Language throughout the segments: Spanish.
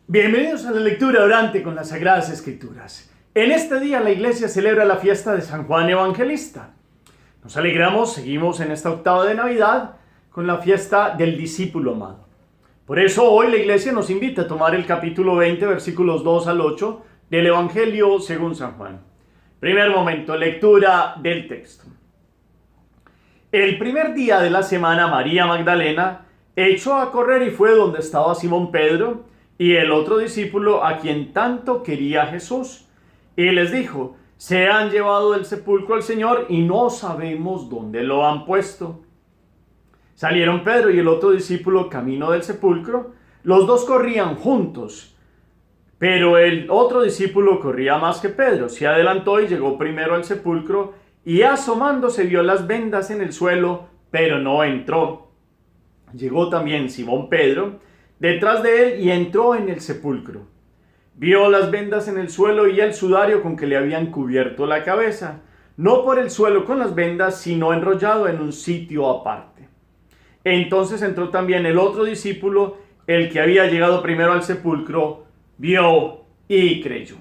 Bienvenidos a la lectura orante con las Sagradas Escrituras. En este día la iglesia celebra la fiesta de San Juan Evangelista. Nos alegramos, seguimos en esta octava de Navidad con la fiesta del discípulo amado. Por eso hoy la iglesia nos invita a tomar el capítulo 20, versículos 2 al 8 del Evangelio según San Juan. Primer momento, lectura del texto. El primer día de la semana, María Magdalena echó a correr y fue donde estaba Simón Pedro y el otro discípulo a quien tanto quería Jesús. Y les dijo: se han llevado del sepulcro al Señor y no sabemos dónde lo han puesto. Salieron Pedro y el otro discípulo camino del sepulcro. Los dos corrían juntos, pero el otro discípulo corría más que Pedro. Se adelantó y llegó primero al sepulcro y asomándose vio las vendas en el suelo, pero no entró. Llegó también Simón Pedro detrás de él y entró en el sepulcro. Vio las vendas en el suelo y el sudario con que le habían cubierto la cabeza, no por el suelo con las vendas, sino enrollado en un sitio aparte. Entonces entró también el otro discípulo, el que había llegado primero al sepulcro, vio y creyó.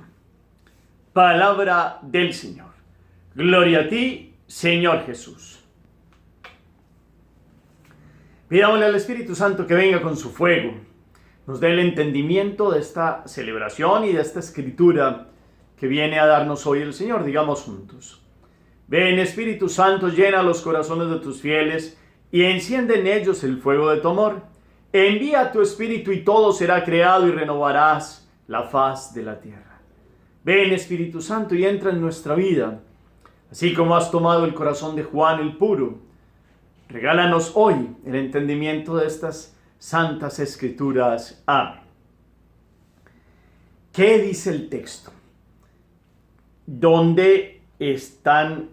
Palabra del Señor. Gloria a ti, Señor Jesús. Pidámosle al Espíritu Santo que venga con su fuego, nos dé el entendimiento de esta celebración y de esta escritura que viene a darnos hoy el Señor. Digamos juntos: ven, Espíritu Santo, llena los corazones de tus fieles y enciende en ellos el fuego de tu amor. Envía tu Espíritu y todo será creado y renovarás la faz de la tierra. Ven, Espíritu Santo, y entra en nuestra vida, así como has tomado el corazón de Juan el puro. Regálanos hoy el entendimiento de estas santas escrituras. Amén. ¿Qué dice el texto? ¿Dónde están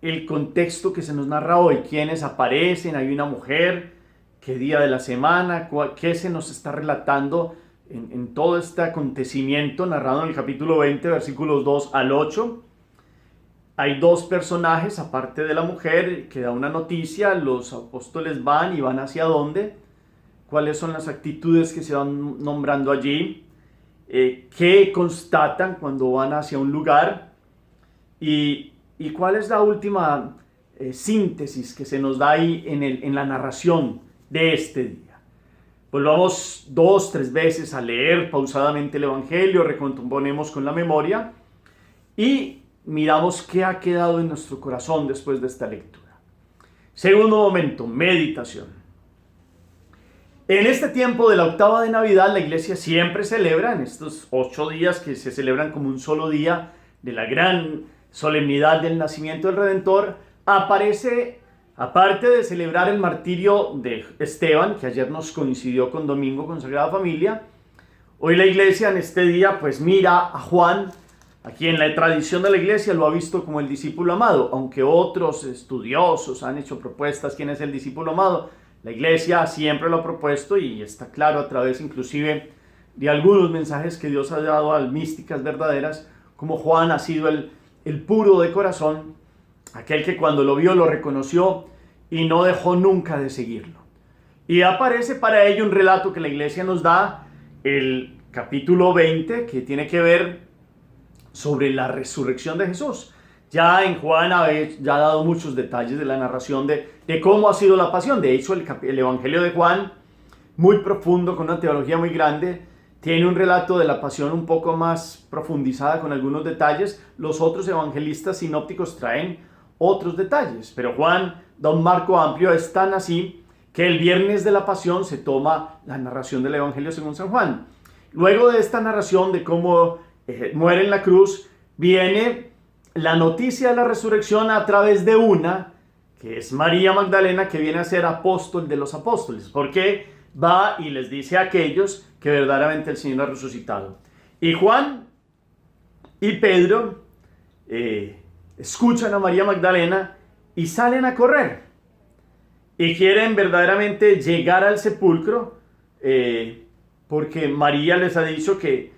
el contexto que se nos narra hoy? ¿Quiénes aparecen? ¿Hay una mujer? ¿Qué día de la semana? ¿Qué se nos está relatando en todo este acontecimiento narrado en el capítulo 20, versículos 2 al 8? Hay dos personajes, aparte de la mujer, que da una noticia. Los apóstoles van y van hacia dónde. ¿Cuáles son las actitudes que se van nombrando allí? ¿Qué constatan cuando van hacia un lugar? ¿Y cuál es la última síntesis que se nos da ahí en la narración de este día? Volvamos 2-3 veces a leer pausadamente el Evangelio, recomponemos con la memoria y miramos qué ha quedado en nuestro corazón después de esta lectura. Segundo momento, meditación. En este tiempo de la octava de Navidad, la iglesia siempre celebra, en estos 8 días que se celebran como un solo día de la gran solemnidad del nacimiento del Redentor, aparece, aparte de celebrar el martirio de Esteban, que ayer nos coincidió con Domingo con Sagrada Familia, hoy la iglesia en este día pues mira a Juan, a quien la tradición de la iglesia lo ha visto como el discípulo amado, aunque otros estudiosos han hecho propuestas quién es el discípulo amado. La iglesia siempre lo ha propuesto y está claro a través inclusive de algunos mensajes que Dios ha dado a místicas verdaderas, como Juan ha sido el puro de corazón, aquel que cuando lo vio lo reconoció y no dejó nunca de seguirlo. Y aparece para ello un relato que la iglesia nos da, el capítulo 20, que tiene que ver sobre la resurrección de Jesús. Ya en Juan ha dado muchos detalles de la narración de cómo ha sido la pasión. De hecho, el Evangelio de Juan, muy profundo, con una teología muy grande, tiene un relato de la pasión un poco más profundizada con algunos detalles. Los otros evangelistas sinópticos traen otros detalles, pero Juan da un marco amplio. Es tan así que el viernes de la pasión se toma la narración del Evangelio según San Juan. Luego de esta narración de cómo muere en la cruz, viene la noticia de la resurrección a través de una, que es María Magdalena, que viene a ser apóstol de los apóstoles, porque va y les dice a aquellos que verdaderamente el Señor ha resucitado. Y Juan y Pedro escuchan a María Magdalena y salen a correr y quieren verdaderamente llegar al sepulcro, porque María les ha dicho que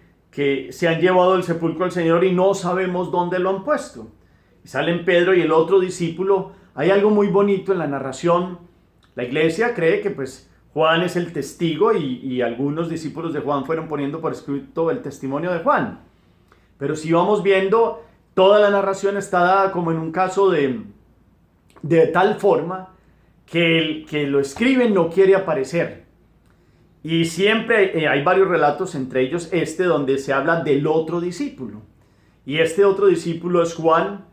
se han llevado del sepulcro al Señor y no sabemos dónde lo han puesto. Y salen Pedro y el otro discípulo. Hay algo muy bonito en la narración. La iglesia cree que pues Juan es el testigo y algunos discípulos de Juan fueron poniendo por escrito el testimonio de Juan. Pero si vamos viendo, toda la narración está dada como en un caso de tal forma que el que lo escribe no quiere aparecer. Y siempre hay varios relatos, entre ellos donde se habla del otro discípulo. Y este otro discípulo es Juan,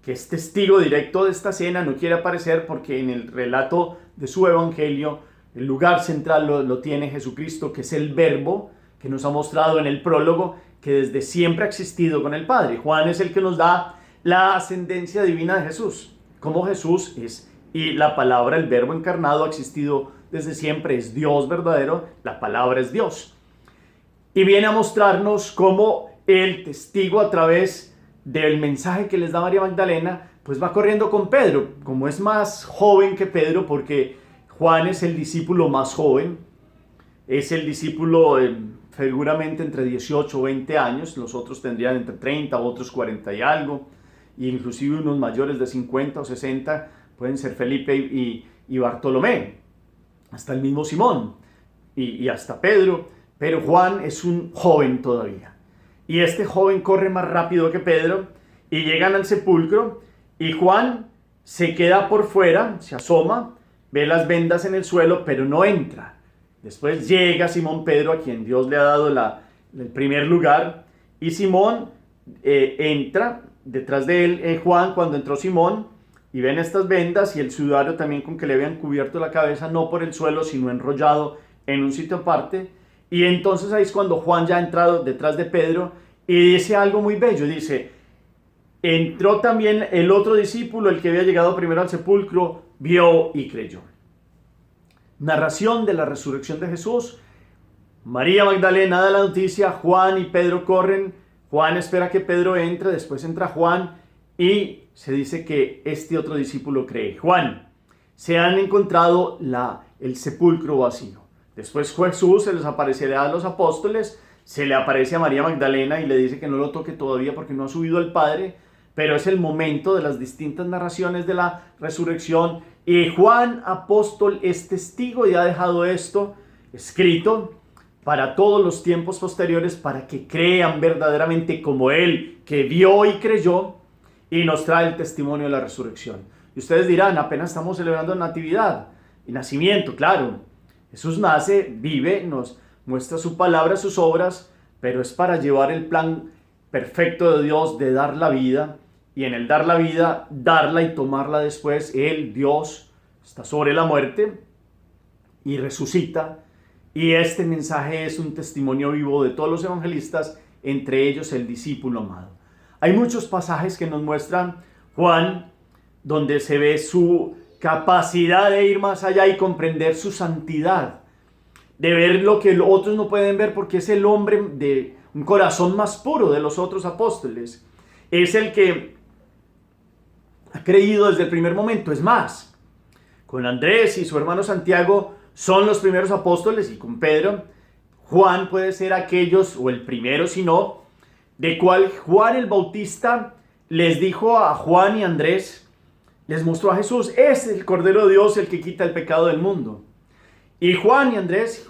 que es testigo directo de esta cena, no quiere aparecer porque en el relato de su evangelio, el lugar central lo tiene Jesucristo, que es el Verbo, que nos ha mostrado en el prólogo, que desde siempre ha existido con el Padre. Juan es el que nos da la ascendencia divina de Jesús, como Jesús es, y la palabra, el Verbo encarnado, ha existido desde siempre, es Dios verdadero, la palabra es Dios. Y viene a mostrarnos cómo el testigo, a través del mensaje que les da María Magdalena, pues va corriendo con Pedro, como es más joven que Pedro, porque Juan es el discípulo más joven, es el discípulo seguramente entre 18 o 20 años, los otros tendrían entre 30, otros 40 y algo, e inclusive unos mayores de 50 o 60 pueden ser Felipe y Bartolomé, hasta el mismo Simón y hasta Pedro, pero Juan es un joven todavía. Y este joven corre más rápido que Pedro y llegan al sepulcro y Juan se queda por fuera, se asoma, ve las vendas en el suelo, pero no entra. Después llega Simón Pedro, a quien Dios le ha dado el primer lugar, y Simón entra detrás de él, Juan, cuando entró Simón, y ven estas vendas y el sudario también con que le habían cubierto la cabeza, no por el suelo, sino enrollado en un sitio aparte. Y entonces ahí es cuando Juan ya ha entrado detrás de Pedro y dice algo muy bello, dice: entró también el otro discípulo, el que había llegado primero al sepulcro, vio y creyó. Narración de la resurrección de Jesús. María Magdalena da la noticia, Juan y Pedro corren, Juan espera que Pedro entre, después entra Juan y se dice que este otro discípulo cree. Juan, se han encontrado el sepulcro vacío. Después Jesús se les aparecerá a los apóstoles, se le aparece a María Magdalena y le dice que no lo toque todavía porque no ha subido al Padre, pero es el momento de las distintas narraciones de la resurrección. Y Juan, apóstol, es testigo y ha dejado esto escrito para todos los tiempos posteriores, para que crean verdaderamente como él, que vio y creyó, y nos trae el testimonio de la resurrección. Y ustedes dirán, apenas estamos celebrando Natividad y nacimiento, claro. Jesús nace, vive, nos muestra su palabra, sus obras, pero es para llevar el plan perfecto de Dios de dar la vida, y en el dar la vida, darla y tomarla después. Él, Dios, está sobre la muerte y resucita, y este mensaje es un testimonio vivo de todos los evangelistas, entre ellos el discípulo amado. Hay muchos pasajes que nos muestran Juan, donde se ve su capacidad de ir más allá y comprender su santidad, de ver lo que los otros no pueden ver, porque es el hombre de un corazón más puro de los otros apóstoles. Es el que ha creído desde el primer momento. Es más, con Andrés y su hermano Santiago son los primeros apóstoles, y con Pedro, Juan puede ser aquellos, o el primero si no, de cual Juan el Bautista les dijo a Juan y Andrés, les mostró a Jesús: es el Cordero de Dios el que quita el pecado del mundo. Y Juan y Andrés,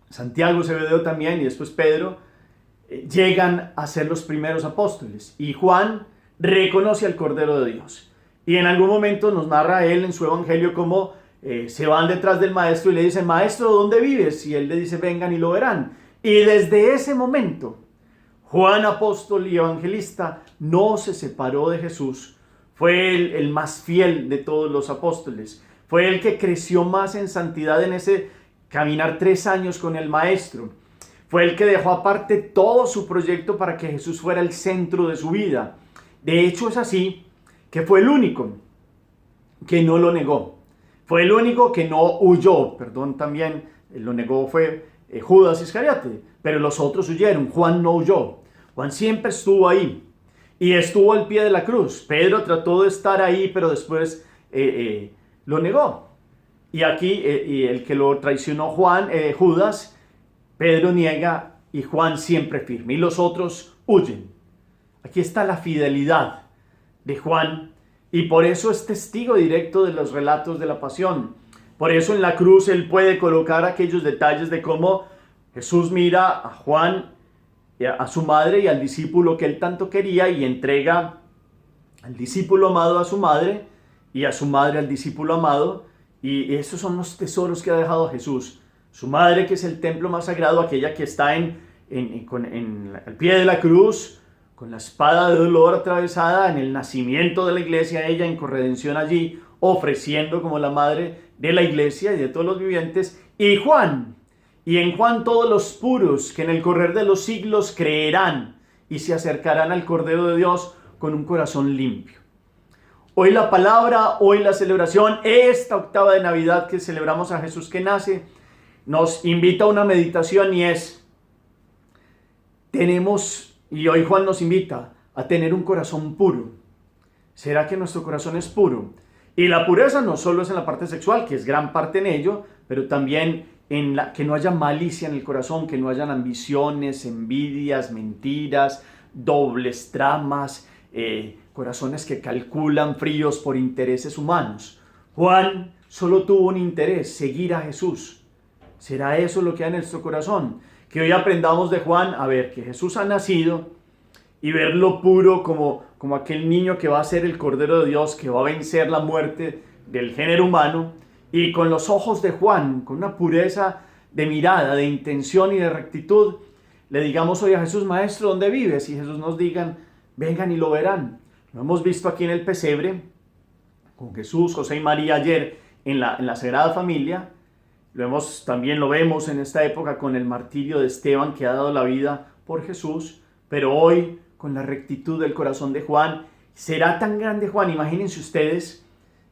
Santiago, Zebedeo también, y después Pedro, llegan a ser los primeros apóstoles. Y Juan reconoce al Cordero de Dios. Y en algún momento nos narra él en su evangelio cómo se van detrás del maestro y le dicen: maestro, ¿dónde vives? Y él le dice: vengan y lo verán. Y desde ese momento, Juan, apóstol y evangelista, no se separó de Jesús. Fue el más fiel de todos los apóstoles. Fue el que creció más en santidad en ese caminar 3 años con el maestro. Fue el que dejó aparte todo su proyecto para que Jesús fuera el centro de su vida. De hecho, es así que fue el único que no lo negó. Fue el único que no huyó. También lo negó fue Judas Iscariote, pero los otros huyeron. Juan no huyó. Juan siempre estuvo ahí y estuvo al pie de la cruz. Pedro trató de estar ahí, pero después lo negó. Y aquí y el que lo traicionó, Judas, Pedro niega y Juan siempre firme. Y los otros huyen. Aquí está la fidelidad de Juan, y por eso es testigo directo de los relatos de la pasión. Por eso en la cruz él puede colocar aquellos detalles de cómo Jesús mira a Juan, a su madre y al discípulo que él tanto quería, y entrega al discípulo amado a su madre y a su madre al discípulo amado. Y esos son los tesoros que ha dejado Jesús. Su madre, que es el templo más sagrado, aquella que está al pie de la cruz, con la espada de dolor atravesada, en el nacimiento de la iglesia, ella en corredención allí, ofreciendo como la madre de la iglesia y de todos los vivientes. Y Juan, y en Juan todos los puros, que en el correr de los siglos creerán y se acercarán al Cordero de Dios con un corazón limpio. Hoy la palabra, hoy la celebración, esta octava de Navidad que celebramos a Jesús que nace, nos invita a una meditación, y y hoy Juan nos invita a tener un corazón puro. ¿Será que nuestro corazón es puro? Y la pureza no solo es en la parte sexual, que es gran parte en ello, pero también que no haya malicia en el corazón, que no hayan ambiciones, envidias, mentiras, dobles tramas, corazones que calculan, fríos por intereses humanos. Juan solo tuvo un interés: seguir a Jesús. ¿Será eso lo que hay en nuestro corazón? Que hoy aprendamos de Juan a ver que Jesús ha nacido y verlo puro como aquel niño que va a ser el Cordero de Dios, que va a vencer la muerte del género humano, y con los ojos de Juan, con una pureza de mirada, de intención y de rectitud, le digamos hoy a Jesús: Maestro, ¿dónde vives? Y Jesús nos digan: vengan y lo verán. Lo hemos visto aquí en el pesebre, con Jesús, José y María ayer en la Sagrada Familia. También lo vemos en esta época con el martirio de Esteban, que ha dado la vida por Jesús, pero hoy con la rectitud del corazón de Juan. Será tan grande Juan, imagínense ustedes,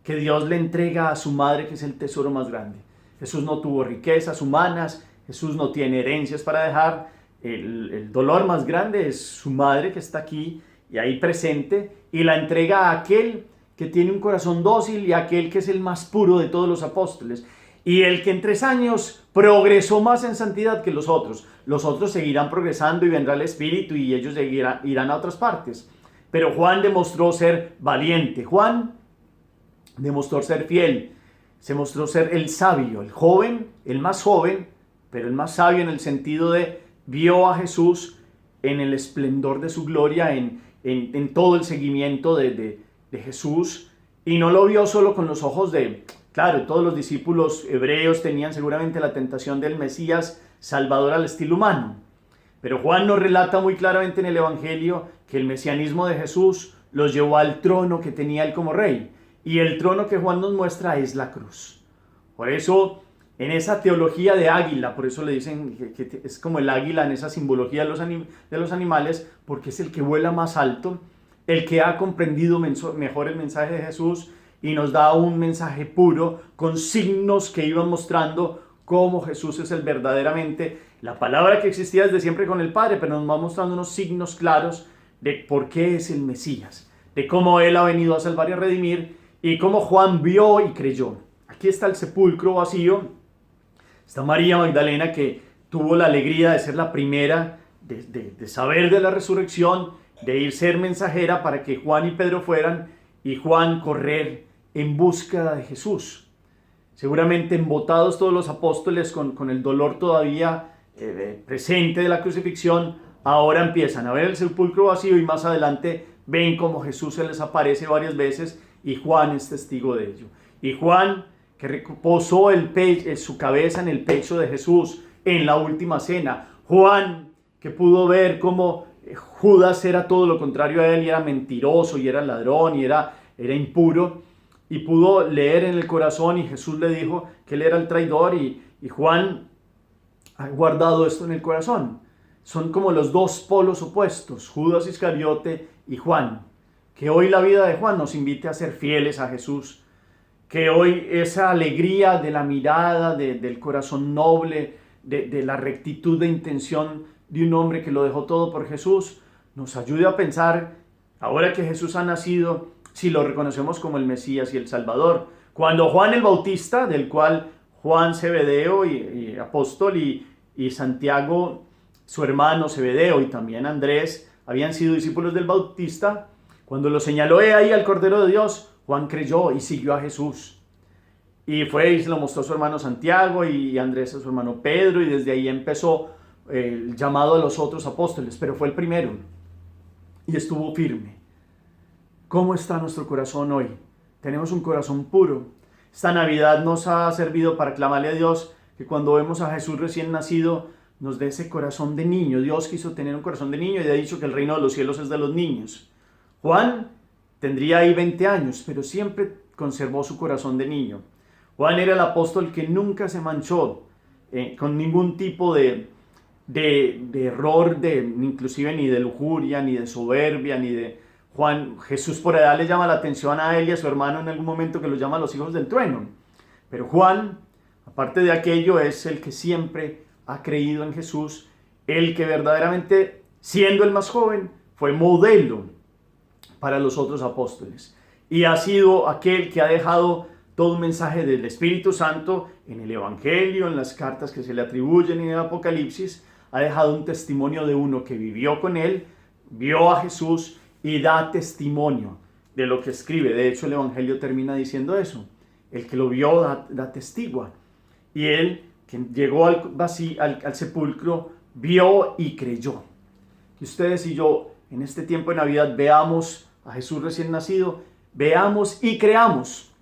que Dios le entrega a su madre, que es el tesoro más grande. Jesús no tuvo riquezas humanas, Jesús no tiene herencias para dejar. El dolor más grande es su madre, que está aquí y ahí presente, y la entrega a aquel que tiene un corazón dócil y a aquel que es el más puro de todos los apóstoles, y el que en 3 años progresó más en santidad que los otros. Los otros seguirán progresando y vendrá el Espíritu y ellos irán a otras partes. Pero Juan demostró ser valiente. Juan demostró ser fiel. Se mostró ser el sabio, el joven, el más joven, pero el más sabio en el sentido de vio a Jesús en el esplendor de su gloria, en todo el seguimiento de Jesús, y no lo vio solo con los ojos Claro, todos los discípulos hebreos tenían seguramente la tentación del Mesías Salvador al estilo humano, pero Juan nos relata muy claramente en el Evangelio que el mesianismo de Jesús los llevó al trono que tenía él como rey, y el trono que Juan nos muestra es la cruz. Por eso, en esa teología de águila, por eso le dicen que es como el águila en esa simbología de los animales, porque es el que vuela más alto, el que ha comprendido mejor el mensaje de Jesús, y nos da un mensaje puro con signos que iban mostrando cómo Jesús es el verdaderamente la palabra que existía desde siempre con el Padre, pero nos va mostrando unos signos claros de por qué es el Mesías, de cómo Él ha venido a salvar y a redimir, y cómo Juan vio y creyó. Aquí está el sepulcro vacío. Está María Magdalena, que tuvo la alegría de ser la primera de saber de la resurrección, de ir ser mensajera para que Juan y Pedro fueran, y Juan correr en búsqueda de Jesús. Seguramente embotados todos los apóstoles con el dolor todavía presente de la crucifixión, ahora empiezan a ver el sepulcro vacío, y más adelante ven cómo Jesús se les aparece varias veces, y Juan es testigo de ello. Y Juan, que posó su cabeza en el pecho de Jesús en la última cena. Juan, que pudo ver cómo Judas era todo lo contrario a él, y era mentiroso, y era ladrón, y era impuro, y pudo leer en el corazón, y Jesús le dijo que él era el traidor, y Juan ha guardado esto en el corazón. Son como los dos polos opuestos, Judas Iscariote y Juan. Que hoy la vida de Juan nos invite a ser fieles a Jesús, que hoy esa alegría de la mirada, del corazón noble, de la rectitud de intención de un hombre que lo dejó todo por Jesús, nos ayude a pensar, ahora que Jesús ha nacido, si lo reconocemos como el Mesías y el Salvador. Cuando Juan el Bautista, del cual Juan Zebedeo y apóstol, y Santiago, su hermano Zebedeo, y también Andrés, habían sido discípulos del Bautista, cuando lo señaló ahí al Cordero de Dios, Juan creyó y siguió a Jesús. Y fue y se lo mostró a su hermano Santiago y Andrés a su hermano Pedro, y desde ahí empezó el llamado a los otros apóstoles, pero fue el primero y estuvo firme. ¿Cómo está nuestro corazón hoy? Tenemos un corazón puro. Esta Navidad nos ha servido para clamarle a Dios que cuando vemos a Jesús recién nacido nos dé ese corazón de niño. Dios quiso tener un corazón de niño y ha dicho que el reino de los cielos es de los niños. Juan tendría ahí 20 años, pero siempre conservó su corazón de niño. Juan era el apóstol que nunca se manchó con ningún tipo de error, inclusive ni de lujuria, ni de soberbia, ni de... Jesús por edad le llama la atención a él y a su hermano en algún momento, que los llama los hijos del trueno. Pero Juan, aparte de aquello, es el que siempre ha creído en Jesús, el que verdaderamente, siendo el más joven, fue modelo para los otros apóstoles. Y ha sido aquel que ha dejado todo un mensaje del Espíritu Santo en el Evangelio, en las cartas que se le atribuyen en el Apocalipsis. Ha dejado un testimonio de uno que vivió con él, vio a Jesús y da testimonio de lo que escribe. De hecho, el Evangelio termina diciendo eso. El que lo vio da testigua. Y él, que llegó al sepulcro, vio y creyó. Que ustedes y yo, en este tiempo de Navidad, veamos a Jesús recién nacido, veamos y creamos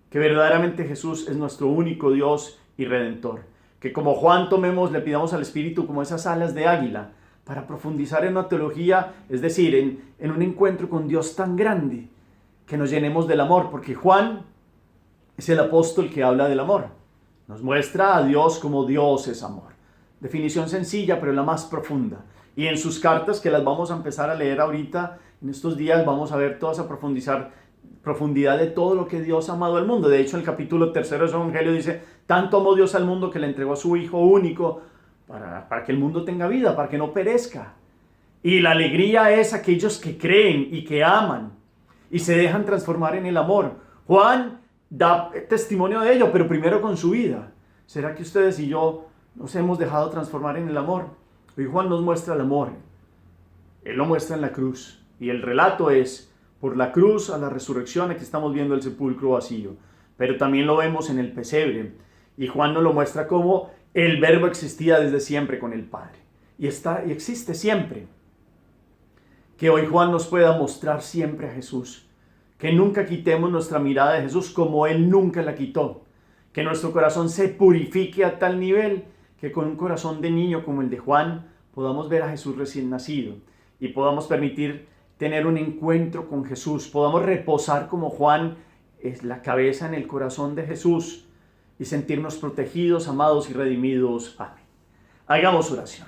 que verdaderamente Jesús es nuestro único Dios y Redentor. Que como Juan tomemos, le pidamos al Espíritu como esas alas de águila para profundizar en una teología, es decir, en un encuentro con Dios tan grande, que nos llenemos del amor, porque Juan es el apóstol que habla del amor. Nos muestra a Dios como Dios es amor. Definición sencilla, pero la más profunda. Y en sus cartas, que las vamos a empezar a leer ahorita, en estos días, vamos a ver toda esa profundidad de todo lo que Dios ha amado al mundo. De hecho, el capítulo 3 de su Evangelio dice: tanto amó Dios al mundo que le entregó a su Hijo único para que el mundo tenga vida, para que no perezca. Y la alegría es aquellos que creen y que aman y se dejan transformar en el amor. Juan da testimonio de ello, pero primero con su vida. ¿Será que ustedes y yo nos hemos dejado transformar en el amor? Hoy Juan nos muestra el amor. Él lo muestra en la cruz. Y el relato es por la cruz a la resurrección. Aquí estamos viendo el sepulcro vacío. Pero también lo vemos en el pesebre. Y Juan nos lo muestra como el Verbo existía desde siempre con el Padre. Y existe siempre. Que hoy Juan nos pueda mostrar siempre a Jesús. Que nunca quitemos nuestra mirada de Jesús como Él nunca la quitó. Que nuestro corazón se purifique a tal nivel que con un corazón de niño como el de Juan podamos ver a Jesús recién nacido y podamos permitir tener un encuentro con Jesús. Podamos reposar como Juan, es la cabeza en el corazón de Jesús, y sentirnos protegidos, amados y redimidos. Amén. Hagamos oración.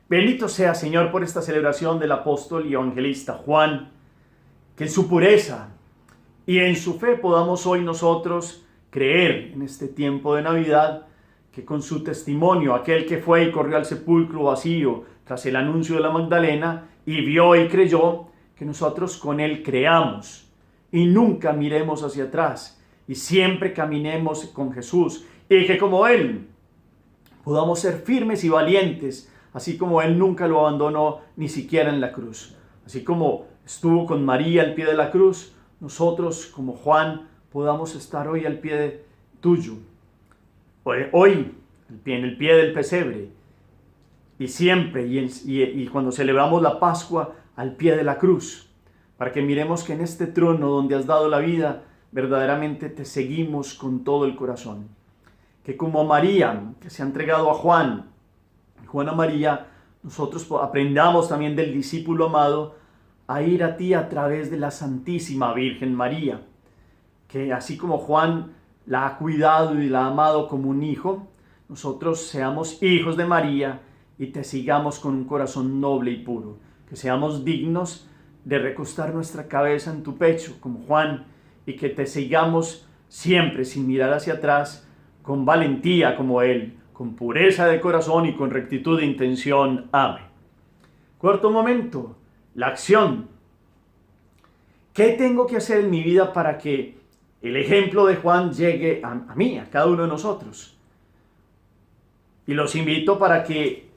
Bendito sea, Señor, por esta celebración del apóstol y evangelista Juan, que en su pureza y en su fe podamos hoy nosotros creer en este tiempo de Navidad, que con su testimonio, aquel que fue y corrió al sepulcro vacío tras el anuncio de la Magdalena y vio y creyó, que nosotros con él creamos y nunca miremos hacia atrás y siempre caminemos con Jesús, y que como él podamos ser firmes y valientes, así como él nunca lo abandonó ni siquiera en la cruz. Así como estuvo con María al pie de la cruz, nosotros como Juan podamos estar hoy al pie tuyo. Hoy, en el pie del pesebre, y siempre, y cuando celebramos la Pascua, al pie de la cruz, para que miremos que en este trono donde has dado la vida, verdaderamente te seguimos con todo el corazón. Que como María, que se ha entregado a Juan a María, nosotros aprendamos también del discípulo amado a ir a ti a través de la Santísima Virgen María, que así como Juan la ha cuidado y la ha amado como un hijo, nosotros seamos hijos de María y te sigamos con un corazón noble y puro, que seamos dignos de recostar nuestra cabeza en tu pecho como Juan, y que te sigamos siempre sin mirar hacia atrás, con valentía como él, con pureza de corazón y con rectitud de intención. Amén. Cuarto momento, la acción. ¿Qué tengo que hacer en mi vida para que el ejemplo de Juan llegue a mí, a cada uno de nosotros? Y los invito para que,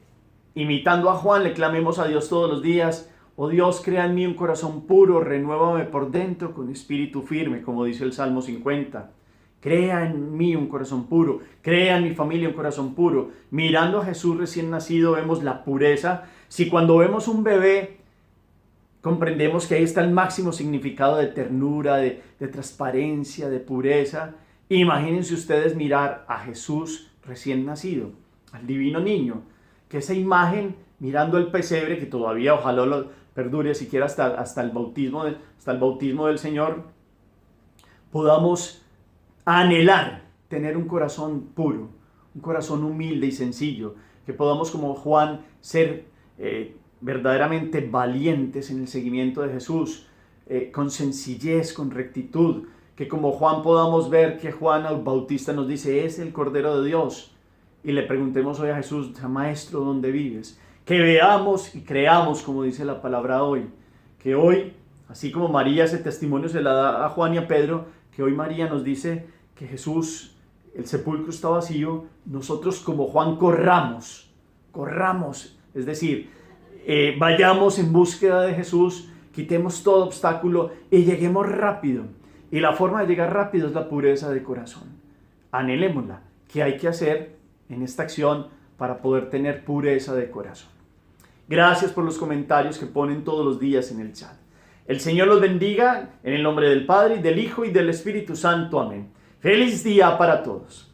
imitando a Juan, le clamemos a Dios todos los días: oh Dios, crea en mí un corazón puro, renuévame por dentro con espíritu firme, como dice el Salmo 50. Crea en mí un corazón puro, crea en mi familia un corazón puro. Mirando a Jesús recién nacido vemos la pureza. Si cuando vemos un bebé comprendemos que ahí está el máximo significado de ternura, de transparencia, de pureza, imagínense ustedes mirar a Jesús recién nacido, al divino niño, que esa imagen mirando el pesebre, que todavía ojalá lo perdure siquiera hasta el bautismo del Señor, podamos anhelar tener un corazón puro, un corazón humilde y sencillo, que podamos como Juan ser verdaderamente valientes en el seguimiento de Jesús, con sencillez, con rectitud, que como Juan podamos ver que Juan el Bautista nos dice, es el Cordero de Dios, y le preguntemos hoy a Jesús, Maestro, ¿dónde vives? Que veamos y creamos, como dice la palabra hoy, que hoy, así como María ese testimonio se la da a Juan y a Pedro, que hoy María nos dice que Jesús, el sepulcro está vacío, nosotros como Juan corramos, es decir, vayamos en búsqueda de Jesús, quitemos todo obstáculo y lleguemos rápido. Y la forma de llegar rápido es la pureza de corazón. Anhelémosla. ¿Qué hay que hacer en esta acción para poder tener pureza de corazón? Gracias por los comentarios que ponen todos los días en el chat. El Señor los bendiga en el nombre del Padre, y del Hijo y del Espíritu Santo. Amén. Feliz día para todos.